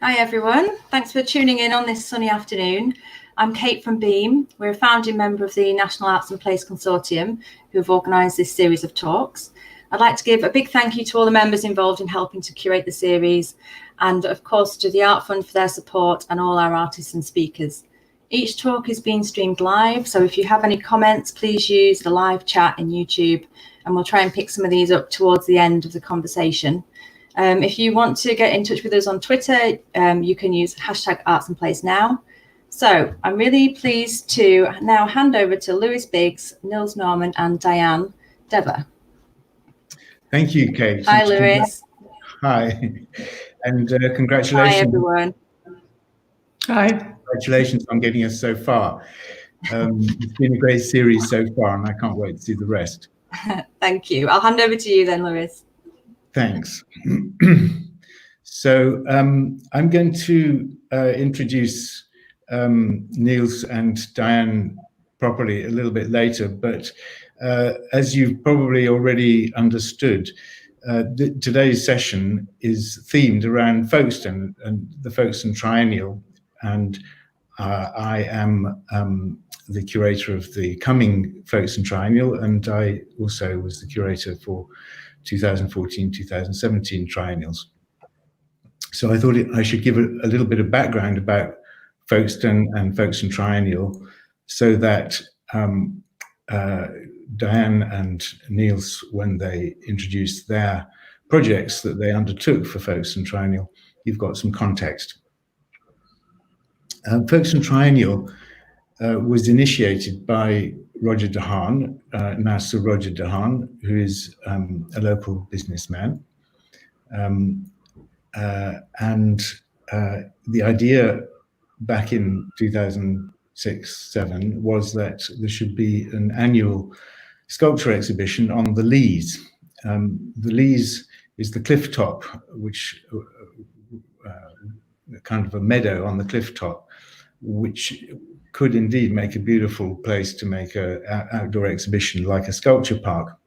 Hi everyone, thanks for tuning in on this sunny afternoon. I'm Kate from Beam. We're a founding member of the National Arts and Place Consortium who have organised this series of talks. I'd like to give a big thank you to all the members involved in helping to curate the series, and of course to the Art Fund for their support and all our artists and speakers. Each talk is being streamed live, so if you have any comments, please use the live chat in YouTube, and we'll try and pick some of these up towards the end of the conversation. If you want to get in touch with us on Twitter, you can use #ArtsAndPlaceNow. So I'm really pleased to now hand over to Lewis Biggs, Nils Norman and Diane Dever. Thank you, Kate. Hi, Lewis. Hi, and congratulations. Hi, everyone. Hi. Congratulations on getting us so far. It's been a great series so far, and I can't wait to see the rest. Thank you. I'll hand over to you then, Lewis. Thanks. So I'm going to introduce Nils and Diane properly a little bit later, but as you've probably already understood, today's session is themed around Folkestone and the Folkestone Triennial, and I am the curator of the coming Folkestone Triennial, and I also was the curator for 2014-2017 triennials. So I thought I should give a little bit of background about Folkestone and Folkestone Triennial, so that Diane and Nils, when they introduce their projects that they undertook for Folkestone Triennial, you've got some context. Folkestone Triennial was initiated by Roger De Haan, now Sir Roger De Haan, who is a local businessman. And the idea back in 2006-07 was that there should be an annual sculpture exhibition on the Lees. The Lees is the cliff top, which kind of a meadow on the cliff top, which could indeed make a beautiful place to make an outdoor exhibition like a sculpture park.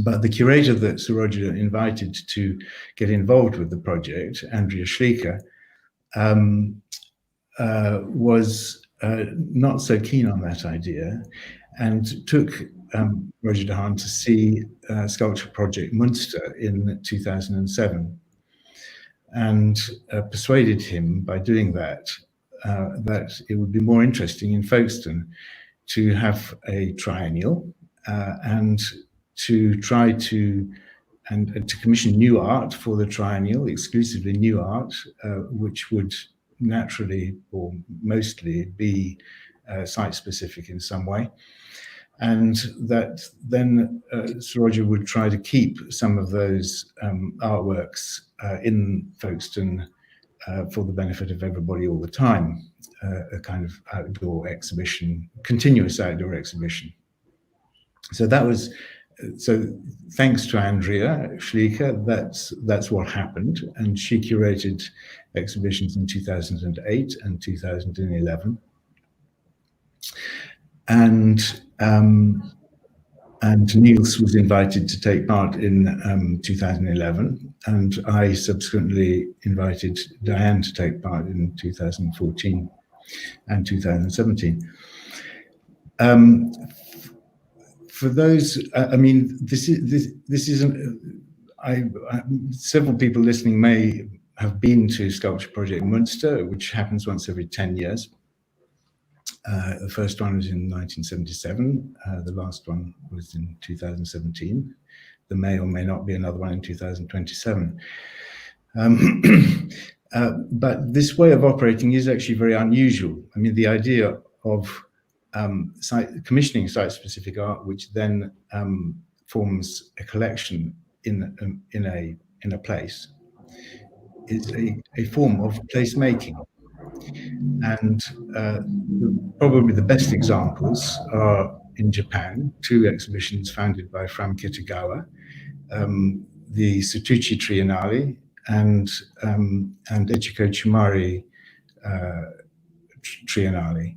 But the curator that Sir Roger invited to get involved with the project, Andrea Schlieker, was not so keen on that idea, and took Roger De Haan to see Sculpture Project Munster in 2007, and persuaded him by doing that that it would be more interesting in Folkestone to have a triennial and to try to commission new art for the triennial, exclusively new art, which would naturally or mostly be site-specific in some way, and that then Sir Roger would try to keep some of those artworks in Folkestone for the benefit of everybody all the time, a kind of outdoor exhibition, continuous outdoor exhibition. So that was, so thanks to Andrea Schlieker, that's what happened, and she curated exhibitions in 2008 and 2011. And Nils was invited to take part in 2011, and I subsequently invited Diane to take part in 2014 and 2017. For those, I mean, this isn't. Several people listening may have been to Sculpture Project Munster, which happens once every 10 years. The first one was in 1977. The last one was in 2017. There may or may not be another one in 2027. But this way of operating is actually very unusual. I mean, the idea of commissioning site-specific art, which then forms a collection in a place, is a form of placemaking. And probably the best examples are in Japan, two exhibitions founded by Fram Kitagawa, the Sutuchi Triennale and Echiko Chumari Triennale,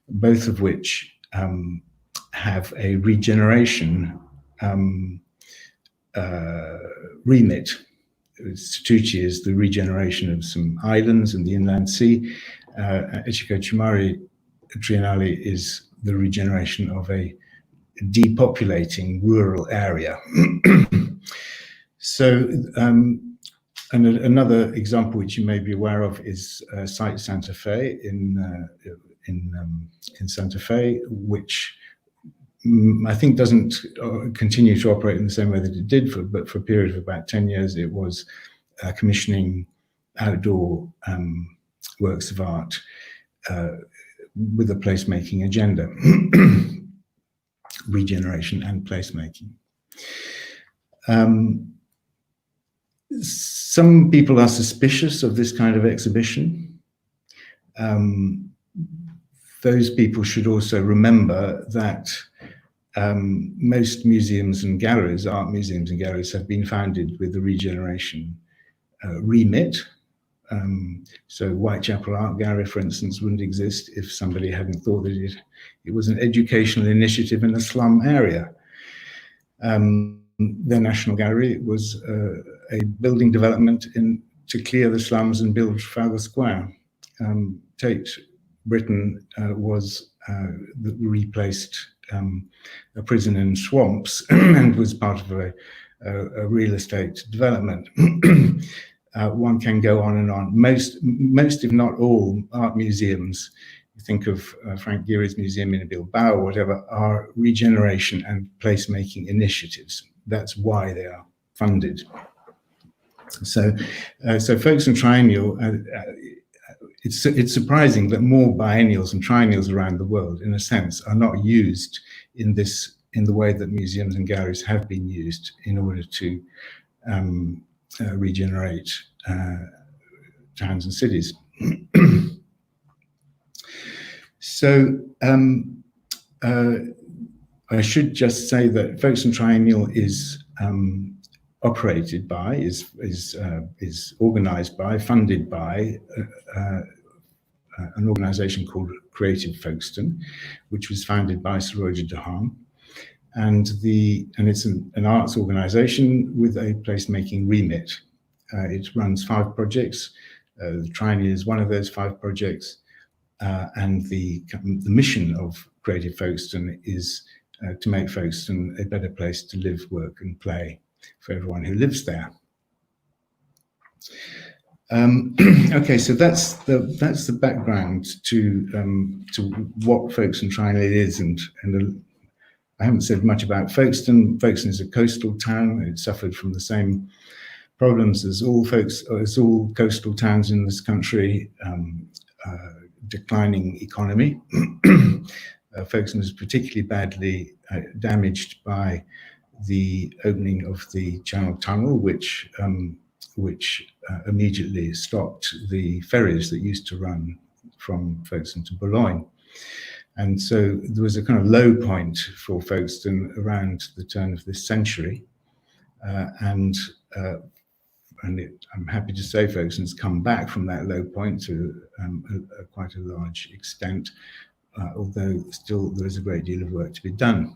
both of which have a regeneration remit. Stucci is the regeneration of some islands in the inland sea. Echiko Triennale is the regeneration of a depopulating rural area. So, and another example which you may be aware of is Site Santa Fe in Santa Fe, which I think doesn't continue to operate in the same way that it did, but for a period of about 10 years, it was commissioning outdoor works of art with a placemaking agenda, regeneration and placemaking. Some people are suspicious of this kind of exhibition. Those people should also remember that most museums and galleries, art museums and galleries, have been founded with the regeneration remit. So Whitechapel Art Gallery, for instance, wouldn't exist if somebody hadn't thought that it was an educational initiative in a slum area. Their National Gallery was a building development to clear the slums and build Trafalgar Square. Tate Britain was replaced a prison in swamps and was part of a real estate development. One can go on and on. Most, if not all, art museums, you think of Frank Gehry's museum in Bilbao or whatever, are regeneration and placemaking initiatives. That's why they are funded. So folks and triennial, it's surprising that more biennials and triennials around the world, in a sense, are not used in the way that museums and galleries have been used in order to regenerate towns and cities. So I should just say that Folks and Triennial is operated by, is organized by, funded by an organization called Creative Folkestone, which was founded by Sir Roger de Haan. And it's an arts organization with a placemaking remit. It runs 5 projects. The Triennial is one of those 5 projects. And the mission of Creative Folkestone is to make Folkestone a better place to live, work, and play for everyone who lives there. Okay, so that's the background to what Folkestone Triennial is, and I haven't said much about Folkestone. Folkestone is a coastal town. It suffered from the same problems as all coastal towns in this country. Declining economy. Folkestone was particularly badly damaged by the opening of the Channel Tunnel, which immediately stopped the ferries that used to run from Folkestone to Boulogne. And so there was a kind of low point for Folkestone around the turn of this century. I'm happy to say Folkestone's come back from that low point to quite a large extent, although still there is a great deal of work to be done.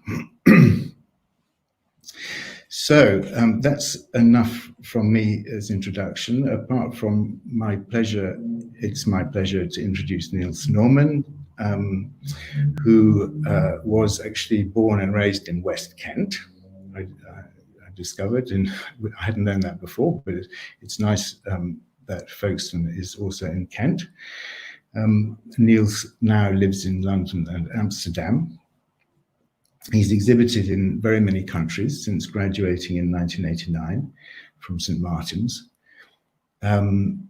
So that's enough from me as introduction. Apart from my pleasure, it's my pleasure to introduce Nils Norman, who was actually born and raised in West Kent. I discovered, and I hadn't known that before, but it's nice that Folkestone is also in Kent. Nils now lives in London and Amsterdam. He's exhibited in very many countries since graduating in 1989 from St. Martin's. And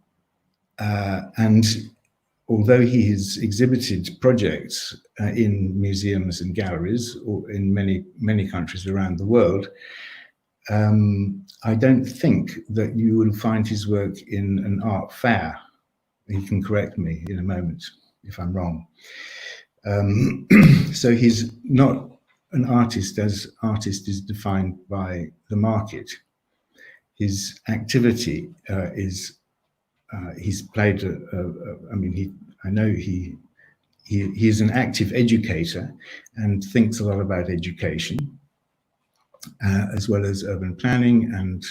although he has exhibited projects in museums and galleries or in many countries around the world, I don't think that you will find his work in an art fair. He can correct me in a moment if I'm wrong. So he's not an artist as artist is defined by the market. His activity is he's played. I know he is an active educator and thinks a lot about education. as well as urban planning and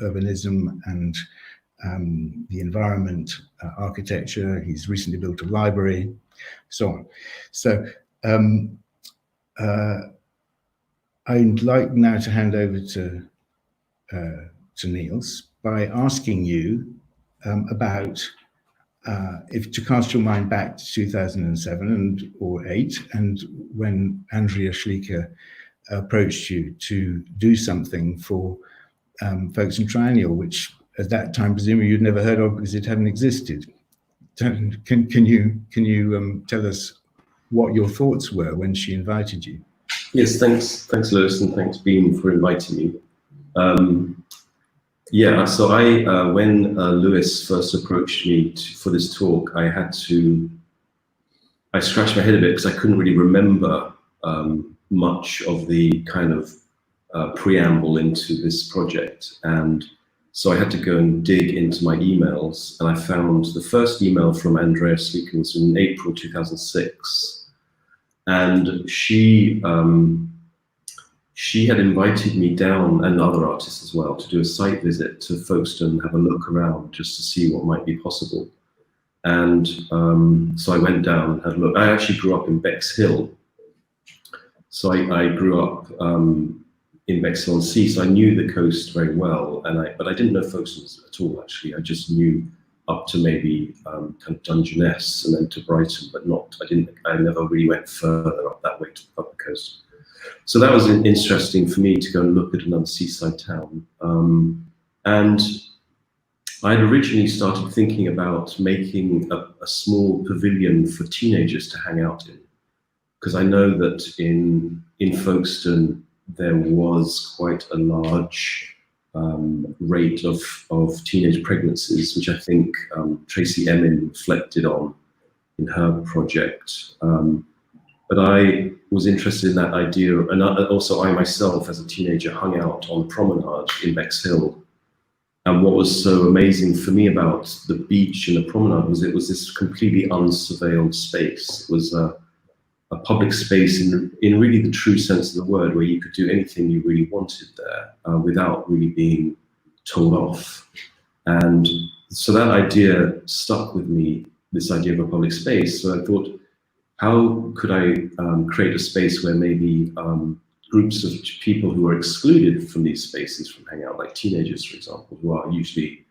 urbanism and the environment, architecture. He's recently built a library, so on. So I'd like now to hand over to Nils by asking you about if to cast your mind back to 2007 or 8, and when Andrea Schleicher approached you to do something for Folkestone Triennial, which at that time presumably you'd never heard of because it hadn't existed. Can you tell us what your thoughts were when she invited you? Yes, thanks Lewis, and thanks Beam for inviting me. Yeah, so when Lewis first approached me for this talk, I scratched my head a bit because I couldn't really remember much of the kind of preamble into this project. And so I had to go and dig into my emails, and I found the first email from Andrea Schleicher was in April 2006. And she had invited me down, and other artists as well, to do a site visit to Folkestone, have a look around just to see what might be possible. And so I went down and had a look. I actually grew up in Bexhill. So I grew up in Bexhill-on-Sea, so I knew the coast very well, but I didn't know Folkestone at all, actually. I just knew up to maybe kind of Dungeness and then to Brighton, but I never really went further up that way up the coast. So that was interesting for me to go and look at another seaside town. And I had originally started thinking about making a small pavilion for teenagers to hang out in, because I know that in Folkestone there was quite a large rate of teenage pregnancies, which I think Tracy Emin reflected on in her project. But I was interested in that idea, and also I myself as a teenager hung out on promenade in Bexhill. And what was so amazing for me about the beach and the promenade was it was this completely unsurveilled space. It was a public space in really the true sense of the word, where you could do anything you really wanted there without really being told off. And so that idea stuck with me, this idea of a public space. So I thought, how could I create a space where maybe groups of people who are excluded from these spaces from hanging out, like teenagers, for example, who are usually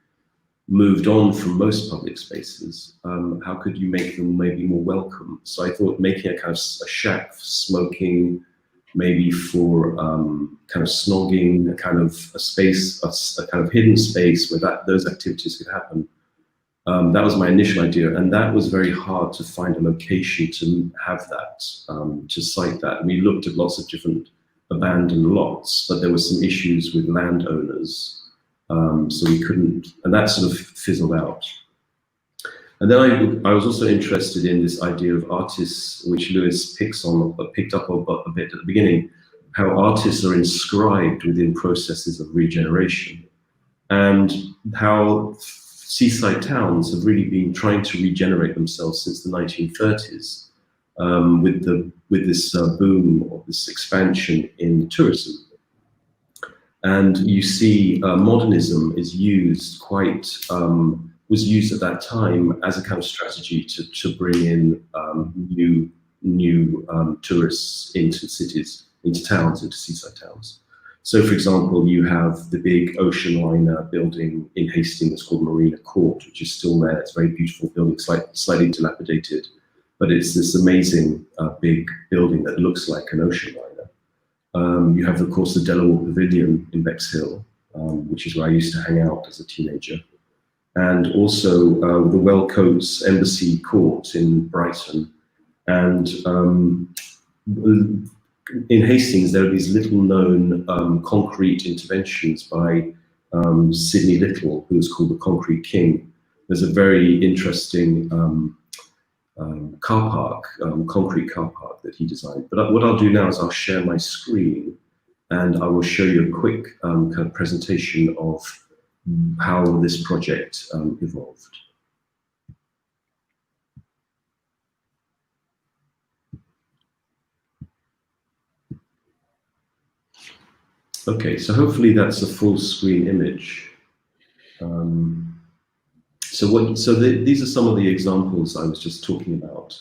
moved on from most public spaces, how could you make them maybe more welcome? So I thought making a kind of a shack for smoking, maybe for kind of snogging, a kind of a space, a kind of hidden space where those activities could happen. That was my initial idea, and that was very hard to find a location to have that, to site that. We looked at lots of different abandoned lots, but there were some issues with landowners. So we couldn't, and that sort of fizzled out. And then I was also interested in this idea of artists, which Lewis picked up a bit at the beginning, how artists are inscribed within processes of regeneration, and how seaside towns have really been trying to regenerate themselves since the 1930s, with this boom or this expansion in tourism. And you see modernism is used was used at that time as a kind of strategy to bring in new tourists into cities, into towns, into seaside towns. So for example, you have the big ocean liner building in Hastings called Marina Court, which is still there. It's a very beautiful building, slightly dilapidated, but it's this amazing big building that looks like an ocean liner. You have, of course, the Delaware Pavilion in Bexhill, which is where I used to hang out as a teenager. And also the Wellcoats Embassy Court in Brighton. And in Hastings, there are these little-known concrete interventions by Sidney Little, who was called the Concrete King. There's a very interesting car park, concrete car park that he designed. But what I'll do now is I'll share my screen, and I will show you a quick kind of presentation of how this project evolved. Okay, so hopefully that's a full screen image. These are some of the examples I was just talking about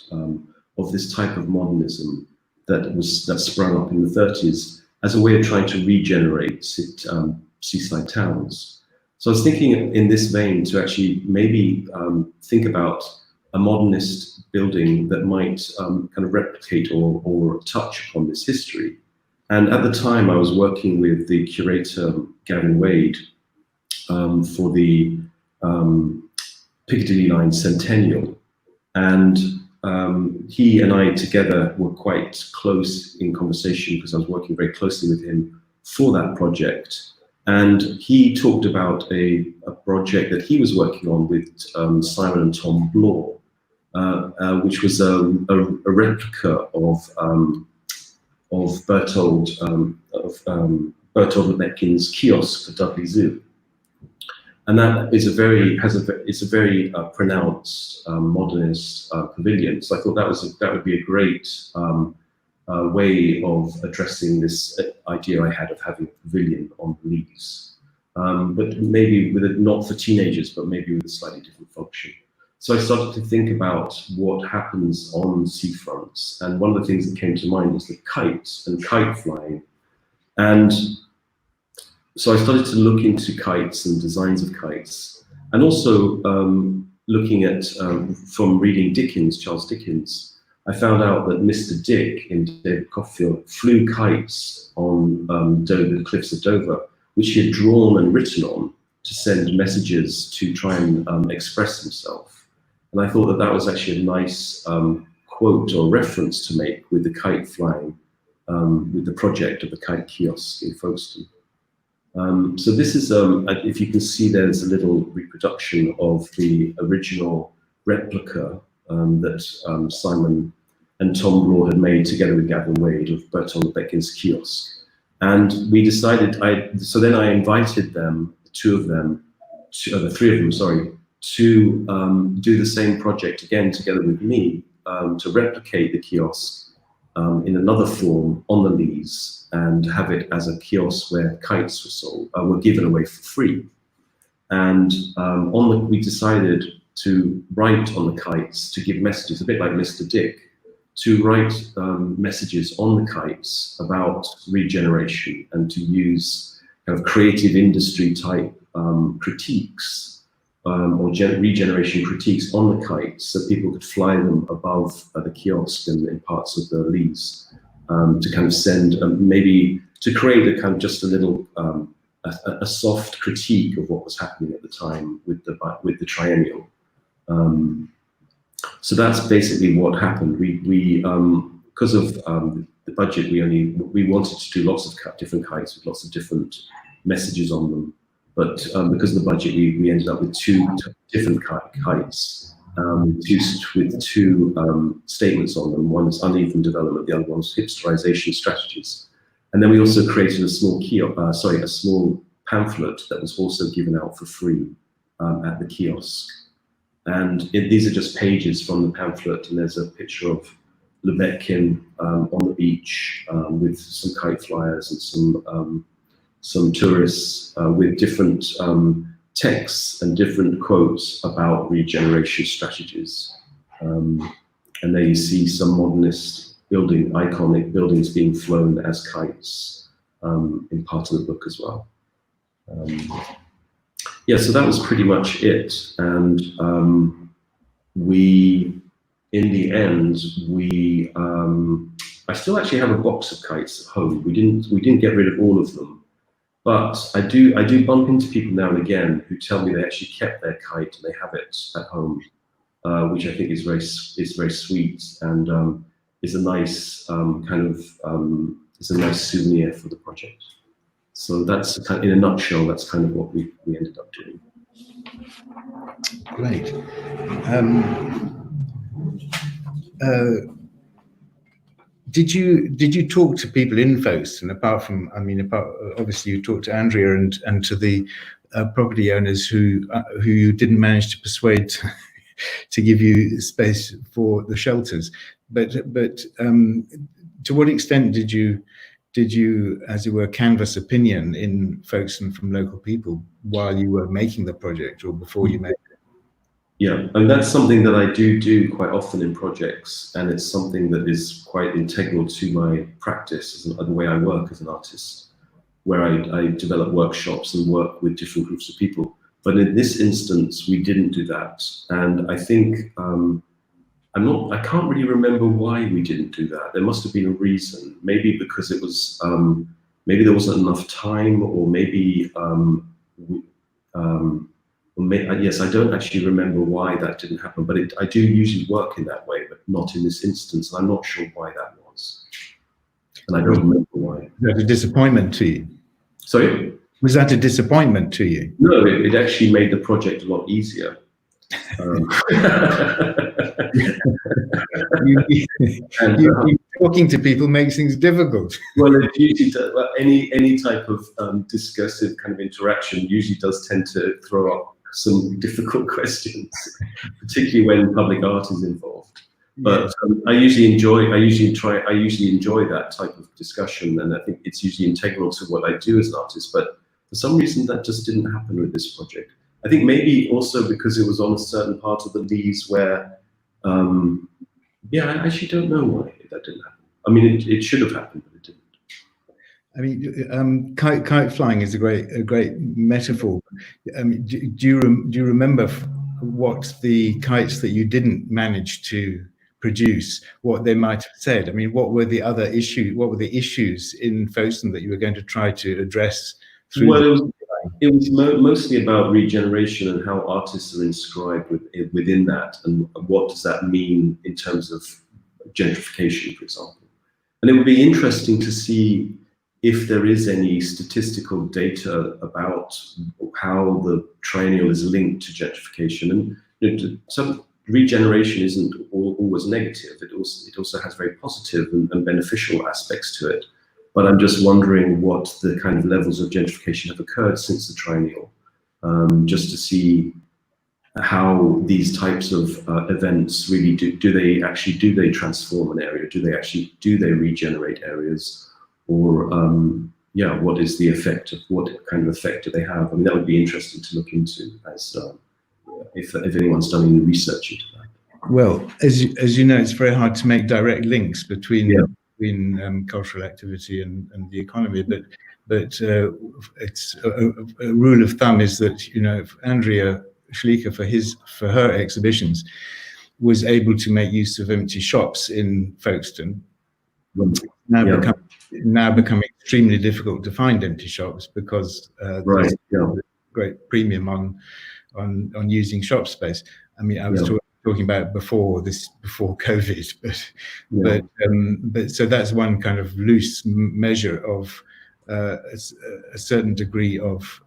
of this type of modernism that sprung up in the 30s as a way of trying to regenerate seaside towns. So I was thinking in this vein to actually maybe think about a modernist building that might kind of replicate or touch upon this history. And at the time I was working with the curator, Gavin Wade, for the Piccadilly Line Centennial. And he and I together were quite close in conversation because I was working very closely with him for that project. And he talked about a project that he was working on with Simon and Tom Bloor, which was a replica of Bertold Lebetkin's kiosk for Dudley Zoo. And that is a very pronounced modernist pavilion. So I thought that would be a great way of addressing this idea I had of having a pavilion on the Leas, but maybe not for teenagers, but maybe with a slightly different function. So I started to think about what happens on seafronts, and one of the things that came to mind was the kites and kite flying. And so I started to look into kites and designs of kites, and also looking at, from reading Charles Dickens, I found out that Mr. Dick in David Copperfield flew kites on the cliffs of Dover, which he had drawn and written on to send messages to try and express himself. And I thought that was actually a nice quote or reference to make with the kite flying, with the project of the kite kiosk in Folkestone. So this is, if you can see, there's a little reproduction of the original replica that Simon and Tom Bloor had made together with Gavin Wade of Bertold Lebetkin's kiosk. And we decided, so then I invited them, the three of them, sorry, to do the same project again together with me, to replicate the kiosk in another form on the Leas and have it as a kiosk where kites were sold, were given away for free. And we decided to write on the kites to give messages, a bit like Mr. Dick, to write messages on the kites about regeneration and to use kind of creative industry type critiques or regeneration critiques on the kites, so people could fly them above the kiosk and in parts of the Leas, to kind of send, maybe to create a kind of just a little a soft critique of what was happening at the time with the triennial. So that's basically what happened. We because of the budget, we wanted to do lots of different kites with lots of different messages on them. But because of the budget, we ended up with two different kites, with two statements on them. One is uneven development, the other one is hipsterization strategies. And then we also created a small pamphlet that was also given out for free at the kiosk. And these are just pages from the pamphlet, and there's a picture of Lebetkin on the beach with some kite flyers and some tourists with different texts and different quotes about regeneration strategies. And there you see some modernist iconic buildings being flown as kites in part of the book as well. Yeah, so that was pretty much it. And in the end, I still actually have a box of kites at home. We didn't get rid of all of them. But I do bump into people now and again who tell me they actually kept their kite and they have it at home, which I think is very sweet and is a nice is a nice souvenir for the project. So that's in a nutshell. That's kind of what we ended up doing. Great. Did you talk to people in Folkestone, apart obviously you talked to Andrea and to the property owners who you didn't manage to persuade to give you space for the shelters, but to what extent did you did you, as it were, canvass opinion in Folkestone from local people while you were making the project or before you made it? Yeah, and that's something that I do quite often in projects, and it's something that is quite integral to my practice and the way I work as an artist, where I develop workshops and work with different groups of people. But in this instance, we didn't do that, and I think I can't really remember why we didn't do that. There must have been a reason. Maybe because it was, maybe there wasn't enough time, or maybe, yes, I don't actually remember why that didn't happen, but I do usually work in that way, but not in this instance. I'm not sure why that was. And I don't remember why. Was that a disappointment to you? Sorry? Was that a disappointment to you? No, it actually made the project a lot easier. Talking to people makes things difficult. Well, it usually does. Well, any type of discursive kind of interaction usually does tend to throw up some difficult questions, particularly when public art is involved. But I usually enjoy that type of discussion, and I think it's usually integral to what I do as an artist. But for some reason, that just didn't happen with this project. I think maybe also because it was on a certain part of the Lees where, I actually don't know why that didn't happen. I mean, it should have happened, but it didn't. I mean, kite flying is a great metaphor. Do you remember what the kites that you didn't manage to produce, what they might have said? I mean, what were the other issues? What were the issues in Folkestone that you were going to try to address through? Well, it was mostly about regeneration and how artists are inscribed within that, and what does that mean in terms of gentrification, for example. And it would be interesting to see if there is any statistical data about how the triennial is linked to gentrification. And some regeneration isn't always negative. It also has very positive and beneficial aspects to it. But I'm just wondering what the kind of levels of gentrification have occurred since the triennial, just to see how these types of events really do they transform an area? Do they regenerate areas? Or what is the effect of, what kind of effect do they have? I mean, that would be interesting to look into as if anyone's done any research into that. Well, as you know, it's very hard to make direct links between cultural activity and the economy, but it's a rule of thumb is that, you know, if Andrea Schleicher for her exhibitions was able to make use of empty shops in Folkestone, now become extremely difficult to find empty shops because there's a great premium on using shop space. I mean, I was talking about before COVID, but so that's one kind of loose measure of a certain degree of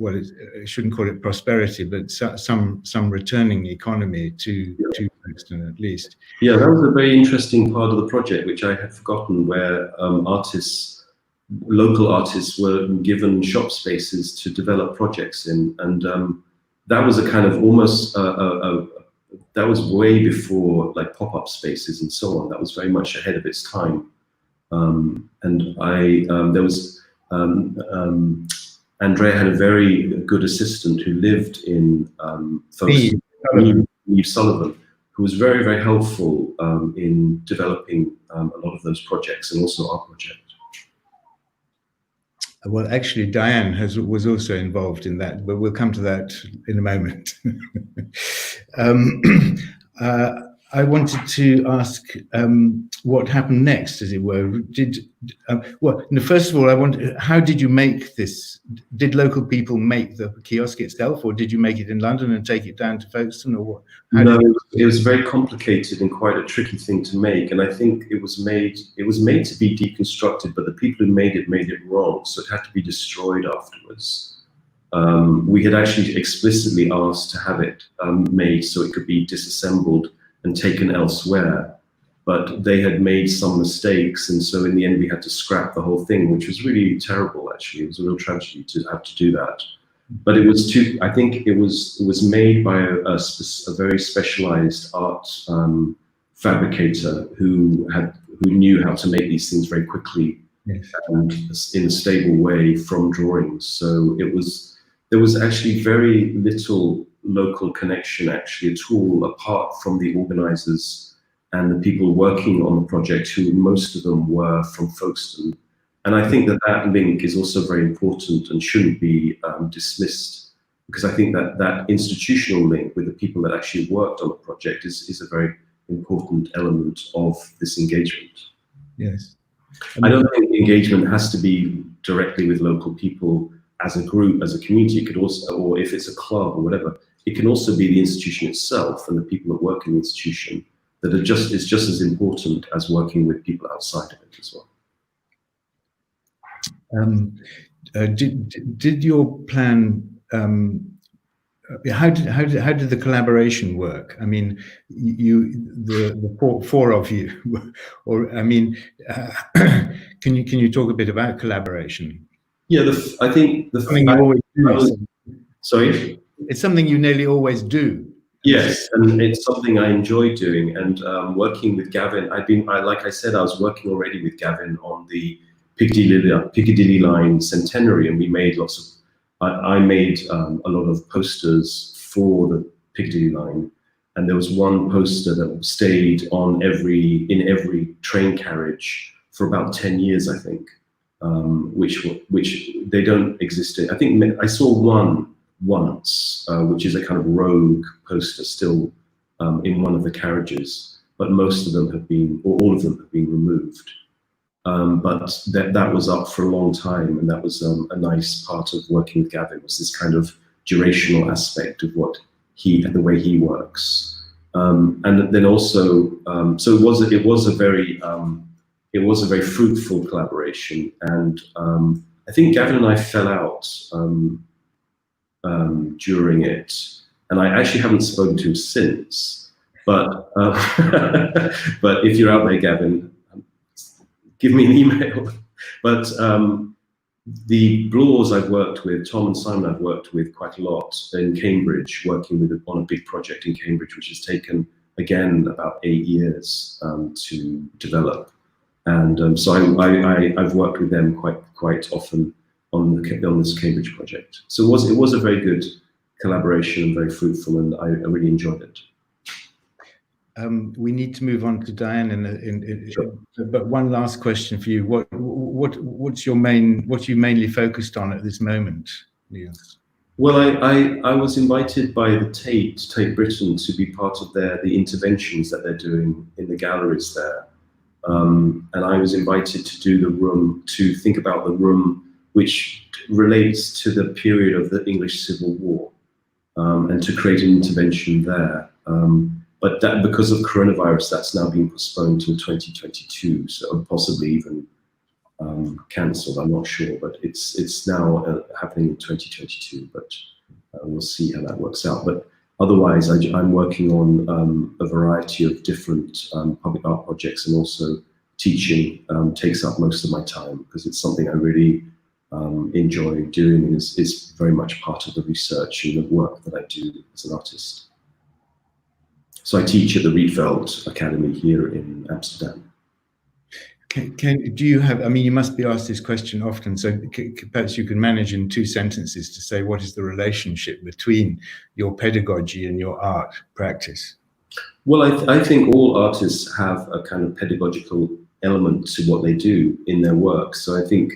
I shouldn't call it prosperity, but some returning economy to Folkestone at least. Yeah, that was a very interesting part of the project, which I had forgotten, where local artists were given shop spaces to develop projects in, and that was a kind of almost that was way before like pop-up spaces and so on. That was very much ahead of its time, and there was. Andrea had a very good assistant who lived in Folkestone, Nils Sullivan, who was very, very helpful in developing a lot of those projects, and also our project. Well, actually, Diane was also involved in that, but we'll come to that in a moment. I wanted to ask what happened next, as it were. First of all, how did you make this? Did local people make the kiosk itself, or did you make it in London and take it down to Folkestone, or what? No, it was very complicated and quite a tricky thing to make, and I think it was made to be deconstructed, but the people who made it wrong, so it had to be destroyed afterwards. We had actually explicitly asked to have it made so it could be disassembled and taken elsewhere, but they had made some mistakes, and so in the end we had to scrap the whole thing, which was really terrible. Actually, it was a real tragedy to have to do that. But it was I think it was made by a very specialized art fabricator who knew how to make these things very quickly. Yes. And in a stable way from drawings. So there was actually very little local connection actually at all, apart from the organizers and the people working on the project, who most of them were from Folkestone. And I think that link is also very important and shouldn't be dismissed, because I think that institutional link with the people that actually worked on the project is a very important element of this engagement. Yes. I don't think the engagement has to be directly with local people as a group, as a community. It could also, or if it's a club or whatever, it can also be the institution itself and the people that work in the institution that is just as important as working with people outside of it as well. Did your plan? How did the collaboration work? I mean, the four of you, or I mean, can you talk a bit about collaboration? Yeah, I think something you always do. Sorry, it's something you nearly always do. Yes, and it's something I enjoy doing. And working with Gavin, like I said, I was working already with Gavin on the Piccadilly Line Centenary, and we made lots of. I made a lot of posters for the Piccadilly Line, and there was one poster that stayed in every train carriage for about 10 years, I think, which they don't exist in. I think I saw one once, which is a kind of rogue poster still in one of the carriages, but most of them have been, or all of them have been removed. But that was up for a long time, and that was a nice part of working with Gavin, was this kind of durational aspect of the way he works, and then also so it was a very fruitful collaboration, and I think Gavin and I fell out during it, and I actually haven't spoken to him since. But but if you're out there, Gavin, give me an email. But the Bloors I've worked with, Tom and Simon I've worked with quite a lot in Cambridge, working on a big project in Cambridge, which has taken, again, about 8 years to develop. And so I've worked with them quite often on this Cambridge project. So it was a very good collaboration and very fruitful, and I really enjoyed it. We need to move on to Diane, sure. But one last question for you: what you mainly focused on at this moment, Nils? Well, I was invited by the Tate Britain to be part of the interventions that they're doing in the galleries there, and I was invited to do the room, to think about the room which relates to the period of the English Civil War, and to create an intervention there. But that, because of coronavirus, that's now been postponed till 2022, so possibly even cancelled. I'm not sure, but it's now happening in 2022. But we'll see how that works out. But otherwise, I'm working on a variety of different public art projects, and also teaching takes up most of my time, because it's something I really enjoy doing, and is very much part of the research and the work that I do as an artist. So I teach at the Rietveld Academy here in Amsterdam. Do you have, I mean, you must be asked this question often, so perhaps you can manage in 2 sentences to say what is the relationship between your pedagogy and your art practice? Well, I think all artists have a kind of pedagogical element to what they do in their work. So I think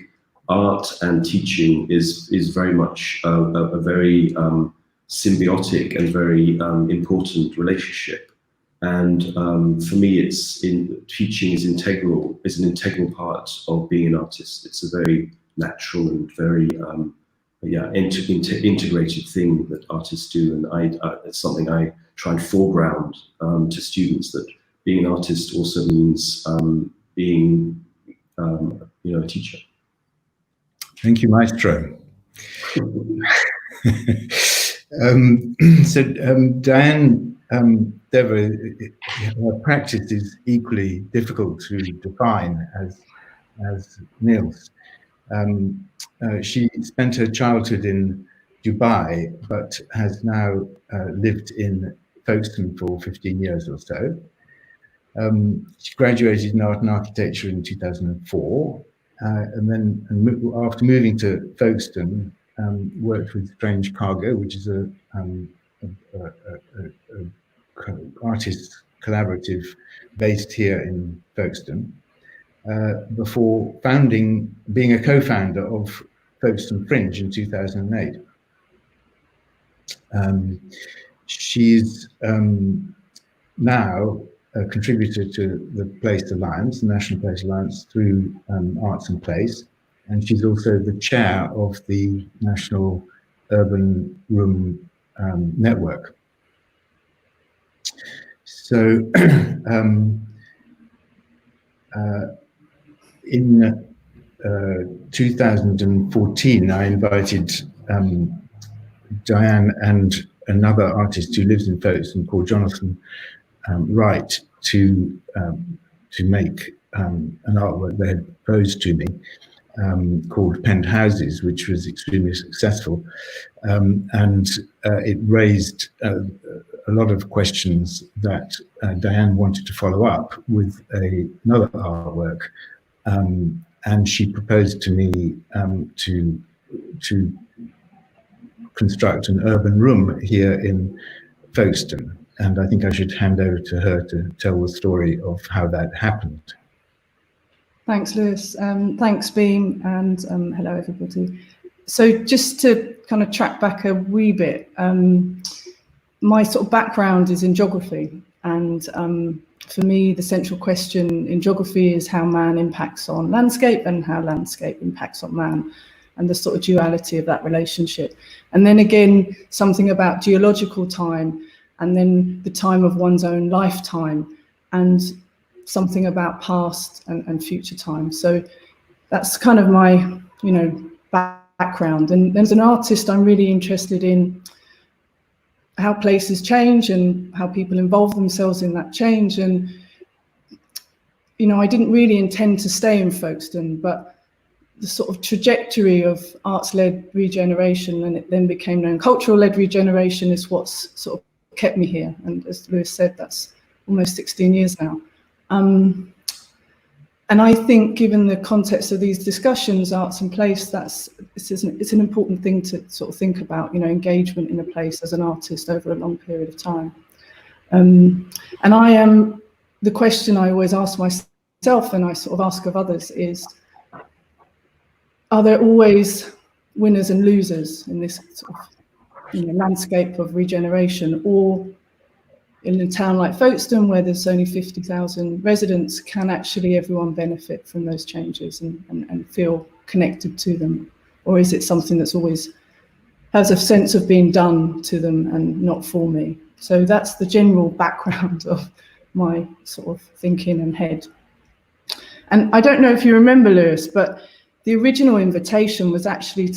art and teaching is very much a very symbiotic and very important relationship, and for me, teaching is an integral part of being an artist. It's a very natural and very integrated thing that artists do, and it's something I try and foreground to students, that being an artist also means being a teacher. Thank you, Maestro. So Diane Dever, her practice is equally difficult to define as Nils. She spent her childhood in Dubai, but has now lived in Folkestone for 15 years or so. She graduated in art and architecture in 2004, and then after moving to Folkestone, worked with Strange Cargo, which is a artist collaborative based here in Folkestone, before being a co-founder of Folkestone Fringe in 2008. She's now a contributor to the Place Alliance, the National Place Alliance, through Arts and Place, and she's also the chair of the National Urban Room Network. So in 2014, I invited Diane and another artist who lives in Folkestone called Jonathan Wright to make an artwork they had proposed to me called Penned Houses, which was extremely successful, and it raised a lot of questions that Diane wanted to follow up with another artwork, and she proposed to me to construct an urban room here in Folkestone. And I think I should hand over to her to tell the story of how that happened. Thanks, Lewis. Thanks, Beam, and hello, everybody. So just to kind of track back a wee bit, my sort of background is in geography. And for me, the central question in geography is how man impacts on landscape and how landscape impacts on man, and the sort of duality of that relationship. And then again, something about geological time, and then the time of one's own lifetime, and something about past and future time. So that's kind of my, background. And as an artist, I'm really interested in how places change and how people involve themselves in that change. And, I didn't really intend to stay in Folkestone, but the sort of trajectory of arts-led regeneration, and it then became known cultural-led regeneration, is what's sort of kept me here. And as Lewis said, that's almost 16 years now. And I think, given the context of these discussions, arts and place, it's an important thing to sort of think about, engagement in a place as an artist over a long period of time. And the question I always ask myself, and I sort of ask of others, is, are there always winners and losers in this sort of landscape of regeneration? Or in a town like Folkestone, where there's only 50,000 residents, can actually everyone benefit from those changes and feel connected to them? Or is it something that's always has a sense of being done to them and not for me? So that's the general background of my sort of thinking and head. And I don't know if you remember, Lewis, but the original invitation was actually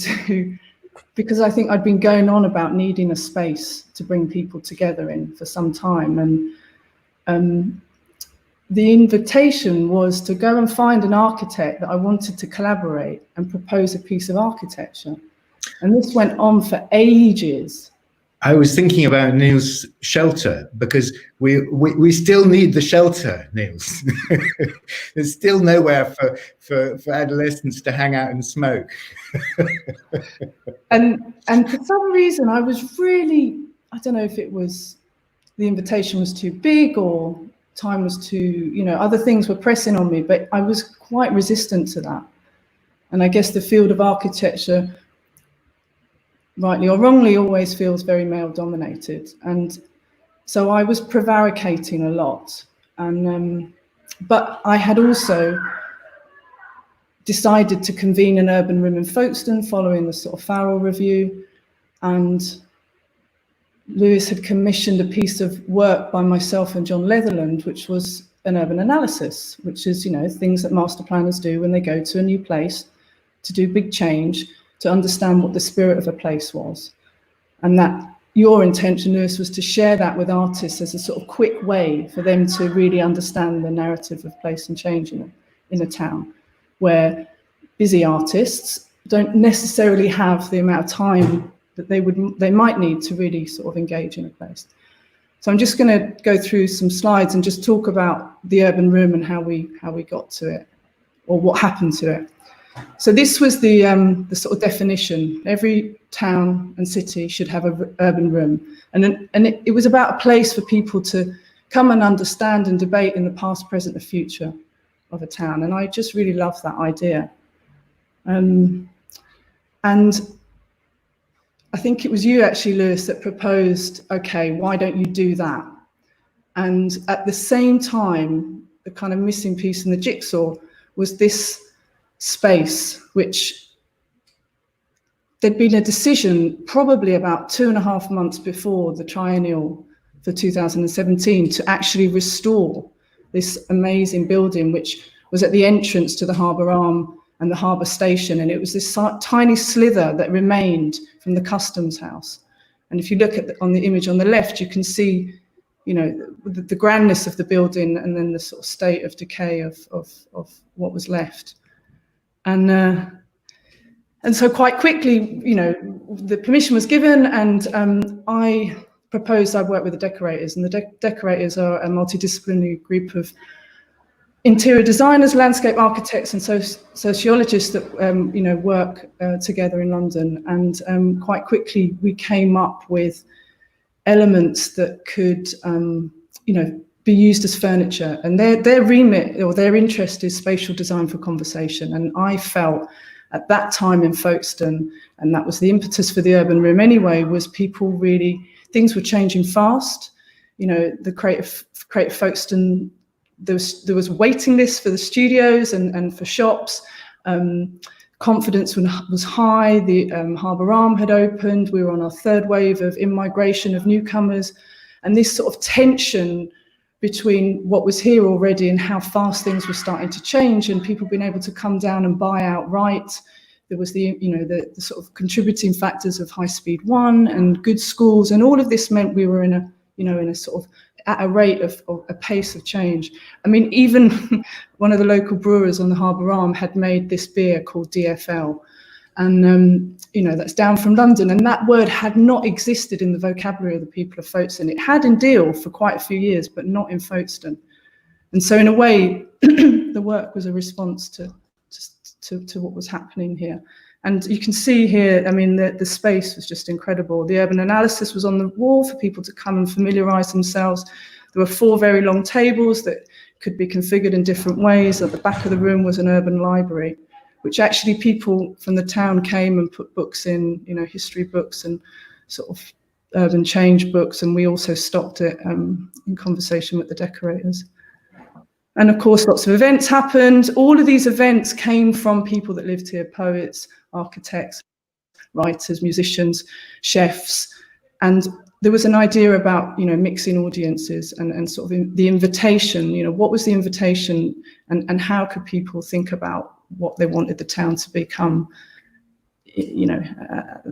because I think I'd been going on about needing a space to bring people together in for some time. And the invitation was to go and find an architect that I wanted to collaborate and propose a piece of architecture. And this went on for ages. I was thinking about Nils' shelter, because we still need the shelter, Nils. There's still nowhere for adolescents to hang out and smoke. and for some reason, I was really, I don't know if it was the invitation was too big or time was too, other things were pressing on me, but I was quite resistant to that. And I guess the field of architecture, rightly or wrongly, always feels very male dominated. And so I was prevaricating a lot. And but I had also decided to convene an urban room in Folkestone following the sort of Farrell review. And Lewis had commissioned a piece of work by myself and John Letherland, which was an urban analysis, which is, things that master planners do when they go to a new place to do big change, to understand what the spirit of a place was. And that your intention, Lewis, was to share that with artists as a sort of quick way for them to really understand the narrative of place and change in a town, where busy artists don't necessarily have the amount of time that they might need to really sort of engage in a place. So I'm just going to go through some slides and just talk about the urban room and how we got to it, or what happened to it. So this was the sort of definition. Every town and city should have an urban room, and it was about a place for people to come and understand and debate in the past, present, and future of a town. And I just really love that idea. And I think it was you actually, Lewis, that proposed, okay, why don't you do that? And at the same time, the kind of missing piece in the jigsaw was this space, which there'd been a decision probably about 2.5 months before the triennial for 2017 to actually restore this amazing building, which was at the entrance to the Harbour Arm and the Harbour Station. And it was this tiny slither that remained from the Customs House. And if you look at on the image on the left, you can see, you know, the grandness of the building and then the sort of state of decay of what was left. And so quite quickly, you know, the permission was given, and I proposed I'd work with the decorators, and the decorators are a multidisciplinary group of interior designers, landscape architects, and sociologists that you know, work together in London. And quite quickly we came up with elements that could you know, be used as furniture, and their remit or their interest is spatial design for conversation. And I felt at that time in Folkestone, and that was the impetus for the urban room anyway, was people really, things were changing fast. You know, the creative Folkestone, there was waiting lists for the studios and for shops. Confidence was high. The Harbour Arm had opened. We were on our third wave of in-migration of newcomers, and this sort of tension between what was here already and how fast things were starting to change, and people being able to come down and buy outright. There was the, you know, the sort of contributing factors of High Speed 1 and good schools, and all of this meant we were in a, you know, in a sort of at a rate of a pace of change. I mean, even one of the local brewers on the Harbour Arm had made this beer called DFL, and you know, that's down from London, and that word had not existed in the vocabulary of the people of Folkestone. It had in Deal for quite a few years, but not in Folkestone. And so in a way, the work was a response to what was happening here. And you can see here, I mean, the space was just incredible. The urban analysis was on the wall for people to come and familiarise themselves. There were 4 very long tables that could be configured in different ways. At the back of the room was an urban library, which actually people from the town came and put books in, you know, history books and sort of urban change books. And we also stocked it in conversation with the decorators. And of course, lots of events happened. All of these events came from people that lived here: poets, architects, writers, musicians, chefs. And there was an idea about, you know, mixing audiences and sort of the invitation, you know, what was the invitation, and how could people think about what they wanted the town to become, you know,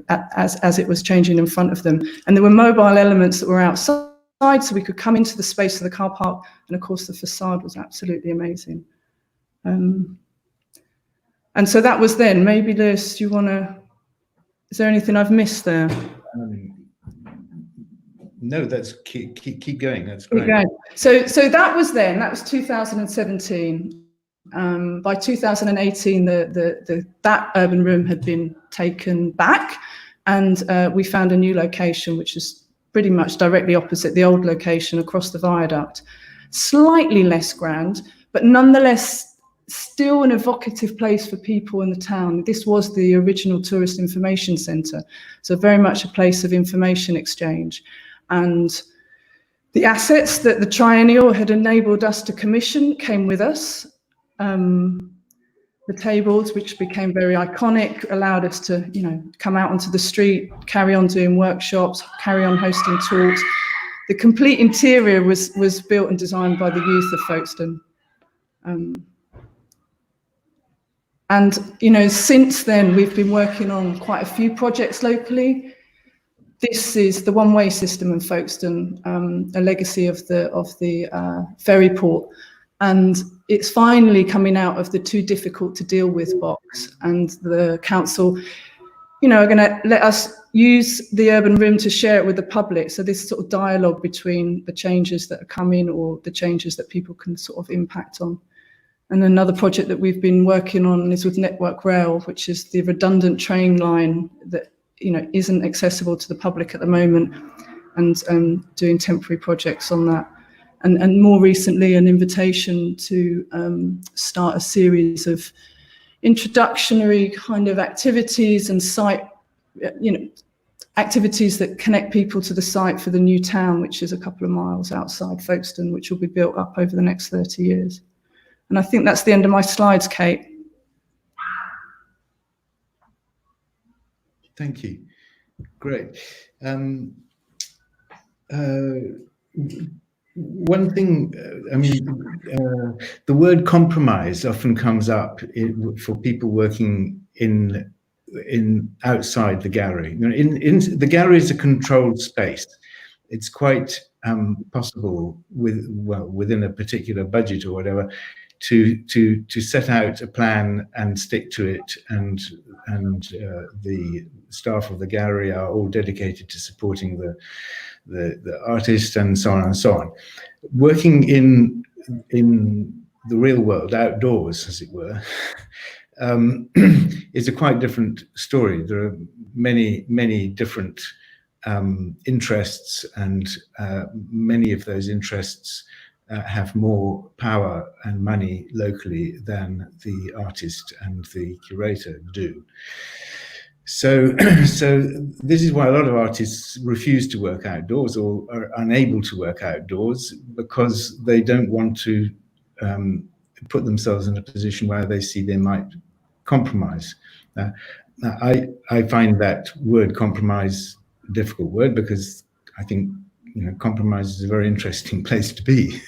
as it was changing in front of them. And there were mobile elements that were outside, so we could come into the space of the car park, and of course the facade was absolutely amazing. And so that was then. Maybe, Liz, do you want to, is there anything I've missed there? No, that's keep going. That's great. Okay. So that was then. That was 2017. By 2018, that urban room had been taken back, and we found a new location, which is pretty much directly opposite the old location across the viaduct. Slightly less grand, but nonetheless still an evocative place for people in the town. This was the original tourist information centre, so very much a place of information exchange. And the assets that the triennial had enabled us to commission came with us. The tables, which became very iconic, allowed us to, you know, come out onto the street, carry on doing workshops, carry on hosting talks. The complete interior was built and designed by the youth of Folkestone. And, you know, since then, we've been working on quite a few projects locally. This is the one-way system in Folkestone, a legacy of the ferry port. And it's finally coming out of the too difficult to deal with box. And the council, you know, are going to let us use the urban room to share it with the public. So this sort of dialogue between the changes that are coming or the changes that people can sort of impact on. And another project that we've been working on is with Network Rail, which is the redundant train line that, you know, isn't accessible to the public at the moment, and doing temporary projects on that. And more recently, an invitation to start a series of introductory kind of activities and site, you know, activities that connect people to the site for the new town, which is a couple of miles outside Folkestone, which will be built up over the next 30 years. And I think that's the end of my slides, Kate. Thank you. Great. One thing, the word compromise often comes up for people working in outside the gallery. You know, in the gallery is a controlled space. It's quite possible within a particular budget or whatever to set out a plan and stick to it, and the staff of the gallery are all dedicated to supporting the artist and so on and so on. Working in the real world, outdoors, as it were, is a quite different story. There are many different interests, and many of those interests have more power and money locally than the artist and the curator do. So this is why a lot of artists refuse to work outdoors or are unable to work outdoors, because they don't want to put themselves in a position where they see they might compromise. I find that word compromise a difficult word, because I think, you know, compromise is a very interesting place to be.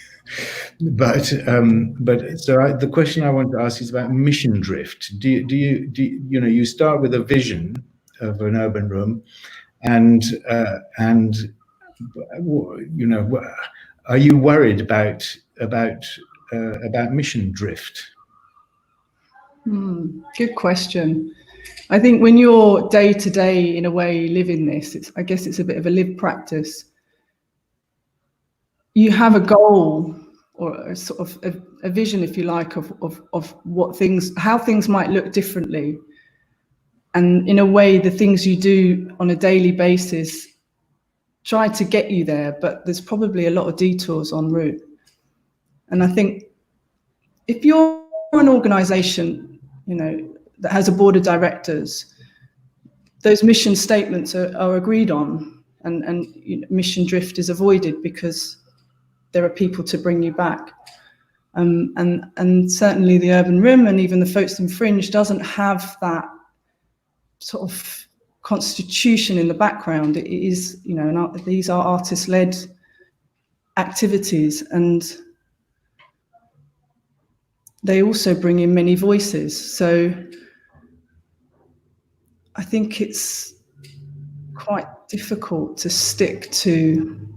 But the question I want to ask is about mission drift. Do you know, you start with a vision of an urban room, and you know, are you worried about mission drift? Good question. I think when you're day to day, in a way, living this, I guess it's a bit of a lived practice. You have a goal or a sort of a vision, if you like, of what how things might look differently. And in a way, the things you do on a daily basis try to get you there, but there's probably a lot of detours en route. And I think if you're an organization, you know, that has a board of directors, those mission statements are agreed on, and you know, mission drift is avoided because there are people to bring you back. And certainly the Urban Room and even the Folkestone Fringe doesn't have that sort of constitution in the background. It is, you know, these are artist-led activities, and they also bring in many voices. So I think it's quite difficult to stick to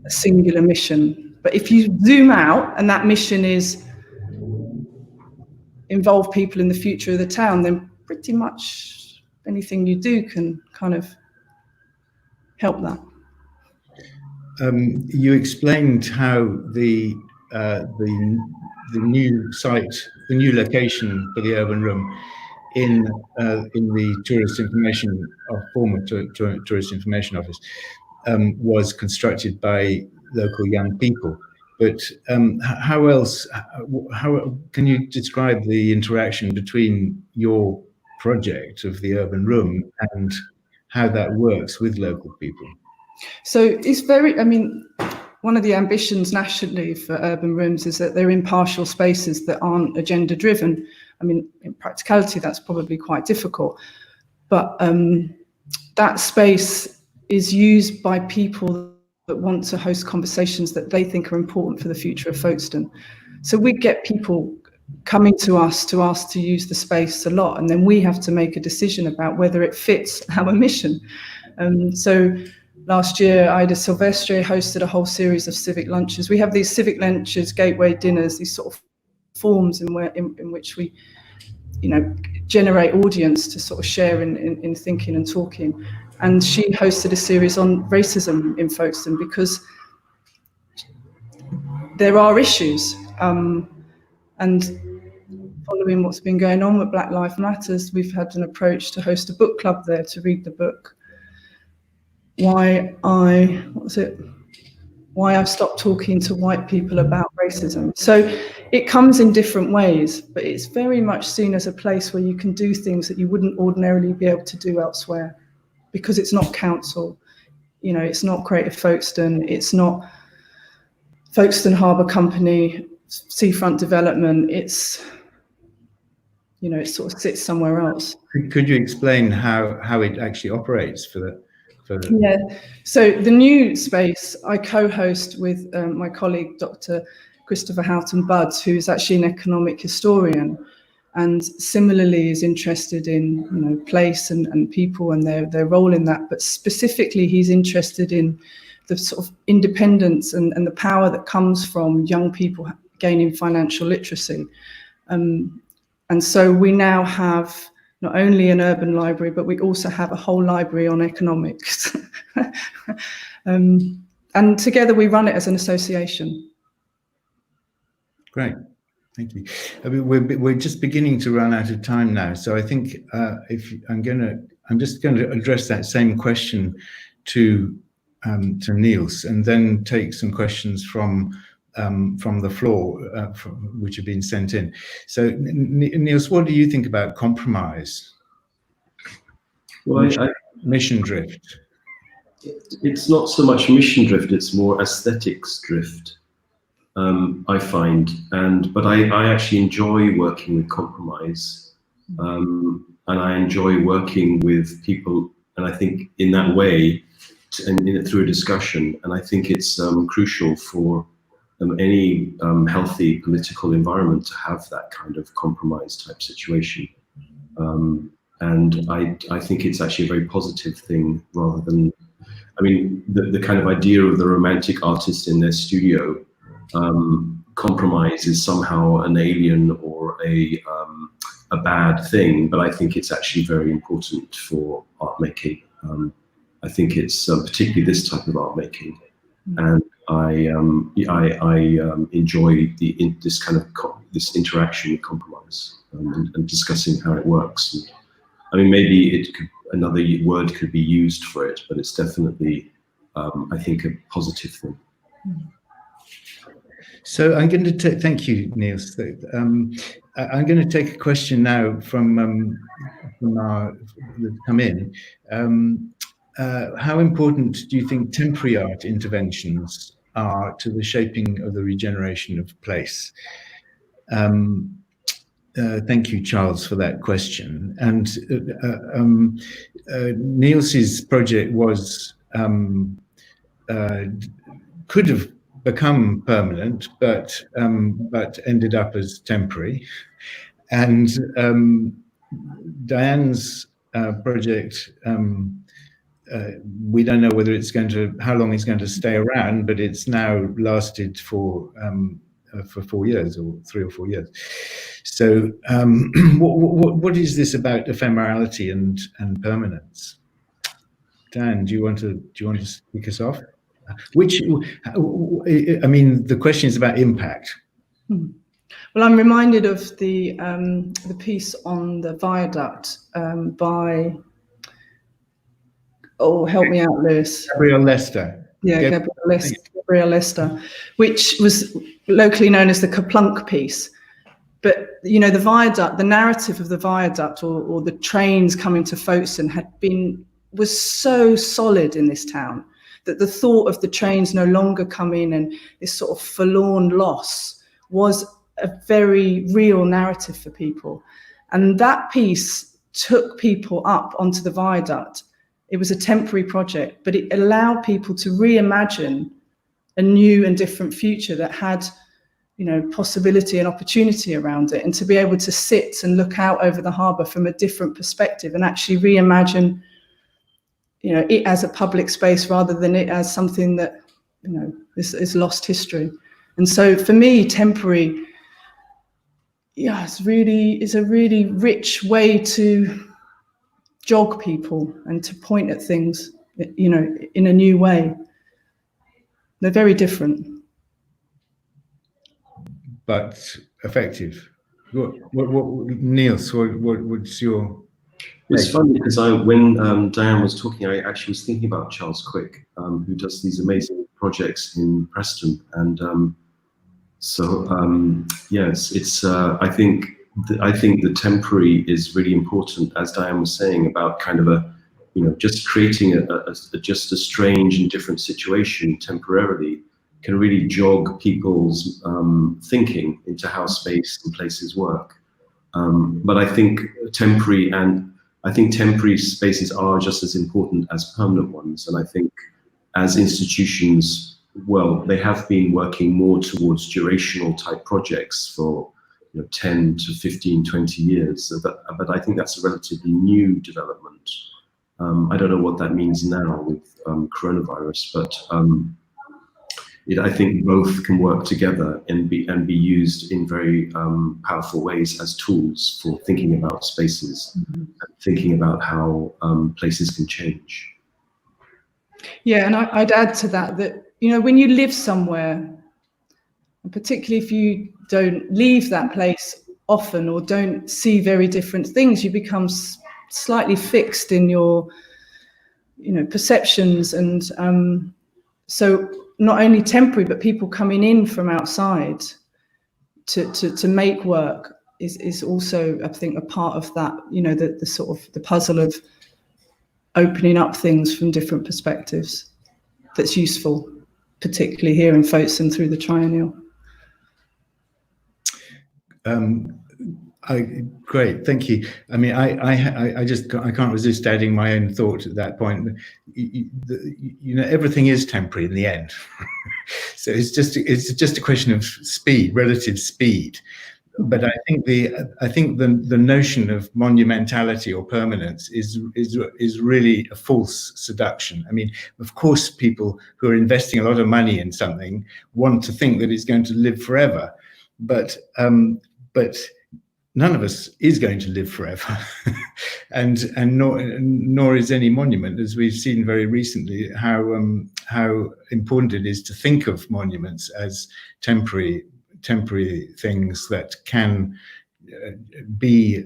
a singular mission. But if you zoom out and that mission is involve people in the future of the town, then pretty much anything you do can kind of help that. You explained how the new site, the new location for the Urban Room in the Tourist Information, former Tourist Information Office, was constructed by local young people. But how else? How can you describe the interaction between your project of the Urban Room and how that works with local people? So it's very, I mean, one of the ambitions nationally for urban rooms is that they're impartial spaces that aren't agenda driven. I mean, in practicality, that's probably quite difficult, but that space is used by people that want to host conversations that they think are important for the future of Folkestone. So we get people coming to us to ask to use the space a lot, and then we have to make a decision about whether it fits our mission. So last year, Ida Silvestre hosted a whole series of civic lunches. We have these civic lunches, gateway dinners, these sort of forms in which we generate audience to sort of share in thinking and talking. And she hosted a series on racism in Folkestone, because there are issues. And following what's been going on with Black Lives Matters, we've had an approach to host a book club there to read the book, Why I've Stopped Talking to White People About Racism. So it comes in different ways, but it's very much seen as a place where you can do things that you wouldn't ordinarily be able to do elsewhere, because it's not council, it's not Creative Folkestone, it's not Folkestone Harbour Company, seafront development, it sort of sits somewhere else. Could you explain how it actually operates for the? Yeah, so the new space I co-host with my colleague, Dr. Christopher Houghton Budds, who's actually an economic historian, and similarly is interested in place and people and their role in that. But specifically, he's interested in the sort of independence and the power that comes from young people gaining financial literacy. And so we now have not only an urban library, but we also have a whole library on economics. And together we run it as an association. Great, thank you. I mean, we're just beginning to run out of time now, so I think I'm just going to address that same question to Nils, and then take some questions from the floor, which have been sent in. So, Nils, what do you think about compromise? Well, mission drift. It's not so much mission drift; it's more aesthetics drift. I find, but I actually enjoy working with compromise, and I enjoy working with people, and I think in that way, through a discussion, and I think it's crucial for any healthy political environment to have that kind of compromise type situation. And I think it's actually a very positive thing, rather than, I mean, the kind of idea of the romantic artist in their studio, compromise is somehow an alien or a bad thing, but I think it's actually very important for art making. I think it's particularly this type of art making, and I enjoy this kind of this interaction with compromise, and discussing how it works. And, I mean, maybe another word could be used for it, but it's definitely, I think, a positive thing. So I'm going to thank you, Nils. I'm going to take a question now from our that come in. How important do you think temporary art interventions are to the shaping of the regeneration of place? Thank you, Charles, for that question. And Nils's project was could have become permanent, but ended up as temporary. And Diane's project, we don't know whether how long it's going to stay around, but it's now lasted for 4 years, or 3 or 4 years. So, what is this about ephemerality and permanence? Dan, do you want to kick us off? I mean, the question is about impact. Well, I'm reminded of the piece on the viaduct by, help me out, Lewis. Gabrielle Lester. Yeah, Gabrielle Lester, which was locally known as the Kaplunk piece. But, the viaduct, the narrative of the viaduct or the trains coming to Folkestone was so solid in this town that the thought of the trains no longer coming and this sort of forlorn loss was a very real narrative for people. And that piece took people up onto the viaduct. It was a temporary project, but it allowed people to reimagine a new and different future that had, possibility and opportunity around it, and to be able to sit and look out over the harbour from a different perspective and actually reimagine, it as a public space rather than it as something that, is lost history. And so for me, temporary yeah, it's a really rich way to jog people and to point at things, you know, in a new way. They're very different, but effective. Nils, what's your? It's funny because when Diane was talking, I actually was thinking about Charles Quick, who does these amazing projects in Preston, and yes, it's. I think the temporary is really important, as Diane was saying, about kind of a, you know, just creating just a strange and different situation temporarily can really jog people's thinking into how space and places work. But I think temporary spaces are just as important as permanent ones. And I think as institutions, well, they have been working more towards durational type projects for, you know, 10 to 15, 20 years. But I think that's a relatively new development. I don't know what that means now with coronavirus, but I think both can work together and be used in very powerful ways as tools for thinking about spaces, and thinking about how places can change. Yeah, and I'd add to that, you know, when you live somewhere, and particularly if you don't leave that place often or don't see very different things, you become slightly fixed in your, you know, perceptions. And so not only temporary, but people coming in from outside to make work is also, I think, a part of that, you know, the sort of the puzzle of opening up things from different perspectives that's useful, particularly here in Folkestone through the triennial. Great, thank you. I mean, I can't resist adding my own thought at that point. You know, everything is temporary in the end, so it's just a question of speed, relative speed. But I think the notion of monumentality or permanence is really a false seduction. I mean, of course, people who are investing a lot of money in something want to think that it's going to live forever, but none of us is going to live forever, and nor is any monument, as we've seen very recently how important it is to think of monuments as temporary things that can be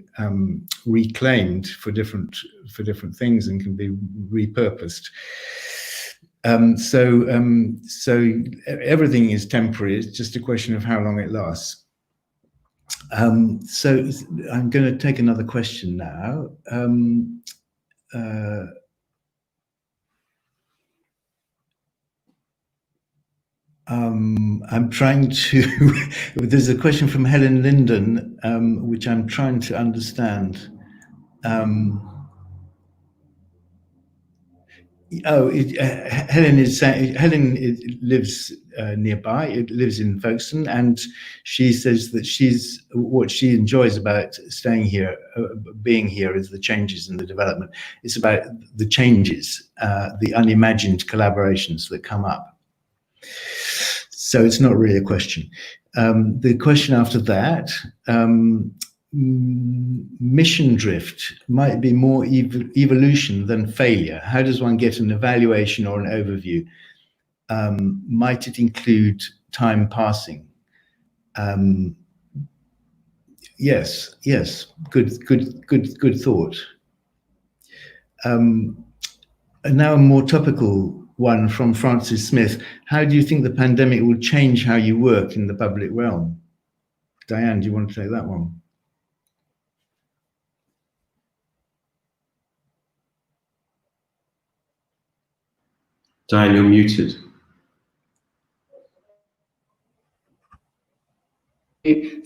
reclaimed for different things and can be repurposed. So everything is temporary. It's just a question of how long it lasts. So I'm going to take another question now. I'm trying to, there's a question from Helen Linden, which I'm trying to understand. Helen lives nearby. It lives in Folkestone, and she says that what she enjoys about staying here, being here, is the changes and the development. It's about the changes, the unimagined collaborations that come up. So it's not really a question. The question after that. Mission drift might be more evolution than failure. How does one get an evaluation or an overview? Might it include time passing? Yes. Good thought. And now a more topical one from Francis Smith. How do you think the pandemic will change how you work in the public realm? Diane, do you want to take that one? Diane, you're muted.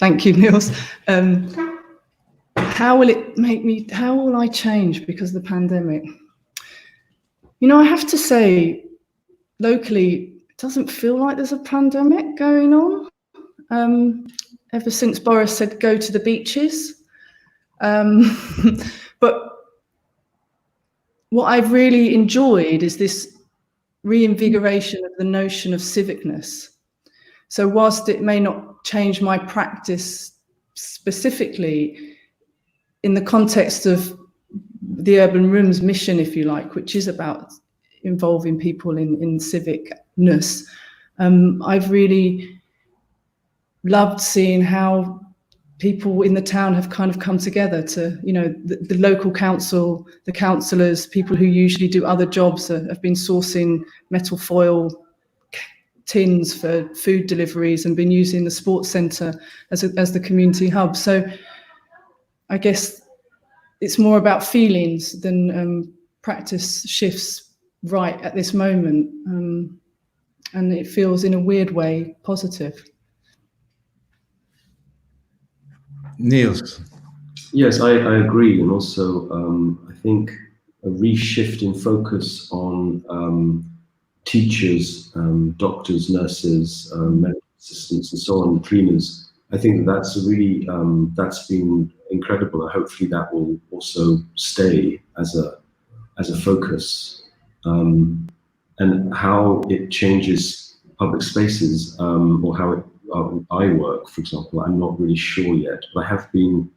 Thank you, Nils. How will I change because of the pandemic? You know, I have to say, locally, it doesn't feel like there's a pandemic going on. Ever since Boris said, go to the beaches. But what I've really enjoyed is this reinvigoration of the notion of civicness. So whilst it may not change my practice specifically in the context of the Urban Rooms mission, if you like, which is about involving people in civicness. I've really loved seeing how people in the town have kind of come together to, you know, the local council, the councillors, people who usually do other jobs have been sourcing metal foil tins for food deliveries and been using the sports centre as the community hub. So I guess it's more about feelings than practice shifts right at this moment. And it feels in a weird way positive. Nils. Yes, I agree. And also, I think a reshift in focus on teachers, doctors, nurses, medical assistants, and so on, cleaners. I think that's really, that's been incredible. And hopefully that will also stay as a focus. And how it changes public spaces, or how it, I work, for example, I'm not really sure yet, but I have been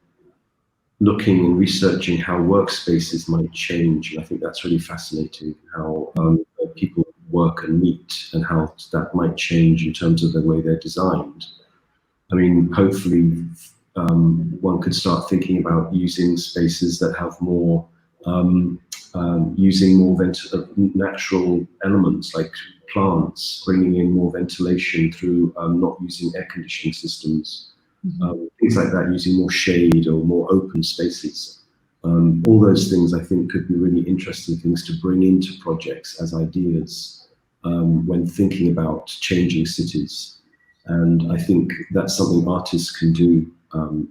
looking and researching how workspaces might change. And I think that's really fascinating, how people work and meet and how that might change in terms of the way they're designed. I mean, hopefully one could start thinking about using spaces that have more, using more natural elements like plants, bringing in more ventilation through not using air conditioning systems, things like that, using more shade or more open spaces. All those things I think could be really interesting things to bring into projects as ideas when thinking about changing cities. And I think that's something artists can do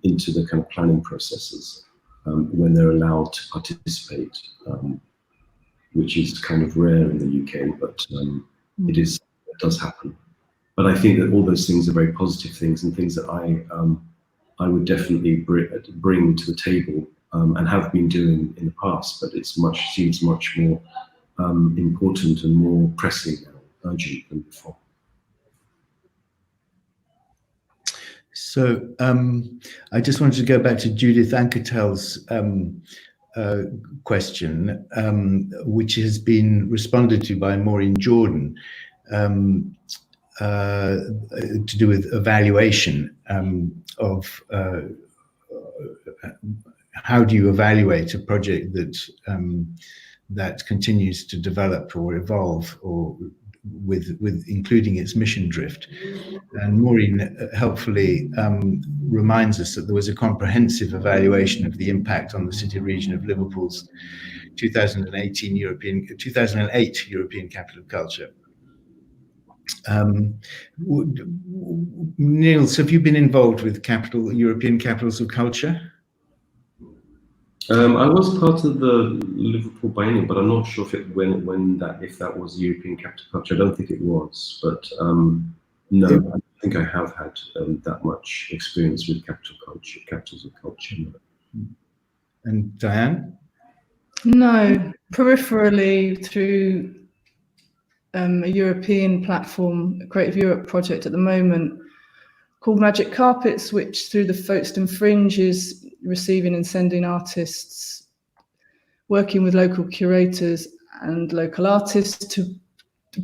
into the kind of planning processes when they're allowed to participate, which is kind of rare in the UK, but it does happen. But I think that all those things are very positive things and things that I would definitely bring to the table and have been doing in the past, but it seems much more important and more pressing now, urgent than before. So I just wanted to go back to Judith Anketel's question, which has been responded to by Maureen Jordan, to do with evaluation of how do you evaluate a project that continues to develop or evolve, or with including its mission drift. And Maureen helpfully reminds us that there was a comprehensive evaluation of the impact on the city region of Liverpool's 2008 European Capital of Culture. Nils, have you been involved with European Capitals of Culture? I was part of the Liverpool Biennial, but I'm not sure if that was European Capital of Culture. I don't think it was, but no, I think I have had that much experience with capitals of culture. And Diane? No, peripherally through a European platform, a Creative Europe project at the moment called Magic Carpets, which through the Folkestone Fringe is receiving and sending artists, working with local curators and local artists to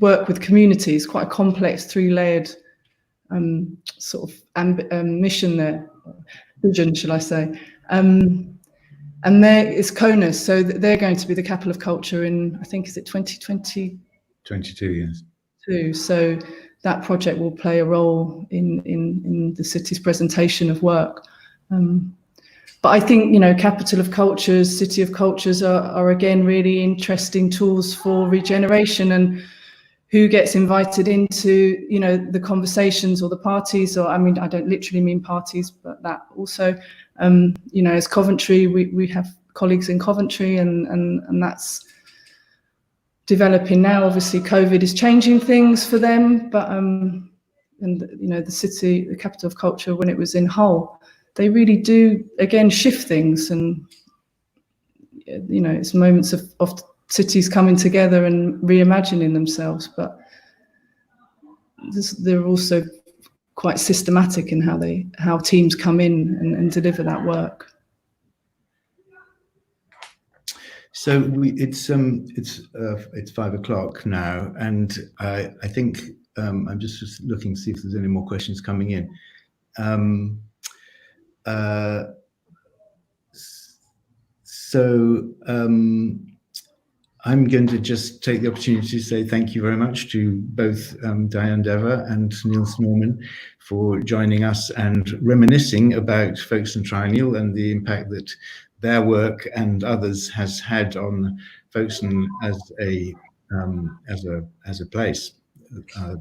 work with communities, quite a complex three-layered sort of mission there, vision, shall I say. And there is CONUS, so they're going to be the capital of culture in, I think, is it 2020? 22, yes. So that project will play a role in the city's presentation of work. But I think, capital of cultures, city of cultures are again really interesting tools for regeneration, and who gets invited into, the conversations or the parties, or, I mean, I don't literally mean parties, but that also, as Coventry, we have colleagues in Coventry and that's developing now. Obviously COVID is changing things for them, but the city, the capital of culture, when it was in Hull, they really do again shift things, and it's moments of cities coming together and reimagining themselves. But there are also quite systematic in how teams come in and deliver that work. So it's 5 o'clock now, and I think I'm just looking to see if there's any more questions coming in. I'm going to just take the opportunity to say thank you very much to both Diane Dever and Nils Norman for joining us and reminiscing about Folkestone Triennial and the impact that their work and others has had on Folkestone as a place,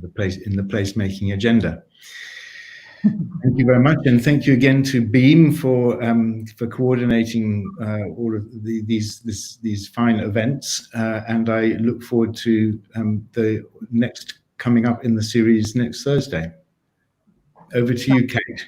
the place in the placemaking agenda. Thank you very much, and thank you again to Beam for coordinating all of these fine events. And I look forward to the next coming up in the series next Thursday. Over to you, Kate.